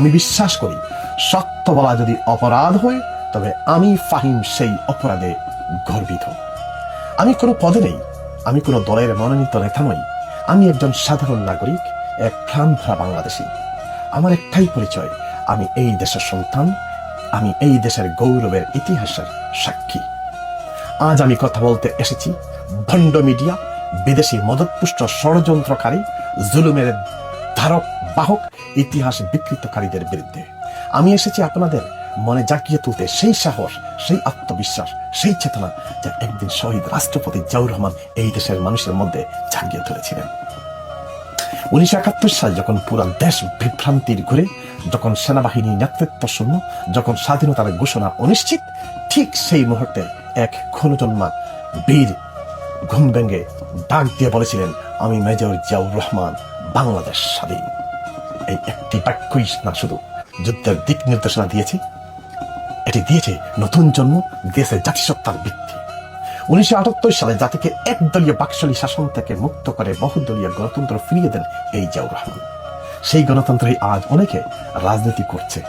আমি বিশ্বাস করি সত্য বলা যদি অপরাধ হয় তবে আমি ফাহিম সেই অপরাধে গর্বিত। আমি কোনো পদে নেই, আমি কোনো দলের মনোনীত নেতা নই। আমি একজন সাধারণ নাগরিক, এক প্রাণভরা বাংলাদেশী। আমার একটাই পরিচয়, আমি এই দেশের সন্তান, আমি এই দেশের গৌরবের ইতিহাসের সাক্ষী। আজ আমি কথা বলতে এসেছি ভণ্ড মিডিয়া, বিদেশি মদতপুষ্ট ষড়যন্ত্রকারী, জুলুমের ধারক বাহক, ইতিহাস বিকৃতকারীদের বিরুদ্ধে। আমি এসেছি আপনাদের মনে জাগিয়ে তুলতে সেই সাহস, সেই আত্মবিশ্বাস, সেই চেতনা যা একদিন শহীদ রাষ্ট্রপতি জিয়াউর রহমান এই দেশের মানুষের মধ্যে জাগিয়ে তুলেছিলেন। 1971 সালে যখন পুরা দেশ বিভ্রান্তির ঘুরে, যখন সেনাবাহিনী নেতৃত্ব শূন্য, যখন স্বাধীনতার ঘোষণা অনিশ্চিত, ঠিক সেই মুহূর্তে এক ক্ষণজন্মা বীর ঘুম ভেঙে ডাক দিয়ে বলেছিলেন, আমি মেজর জিয়াউর রহমান, বাংলাদেশ স্বাধীন। এই একটি বাক্যই না শুধু যুদ্ধের দিক নির্দেশনা দিয়েছে, এটি দিয়েছে নতুন জন্ম, দিয়েছে জাতিসত্তার ভিত্তি। 1978 সালে জাতিকে একদলীয় বাকশালী শাসন থেকে মুক্ত করে বহুদলীয় গণতন্ত্র ফিরিয়ে দেন এই জিয়াউর রহমান। সেই গণতন্ত্রই আজ অনেকে রাজনীতি করছে।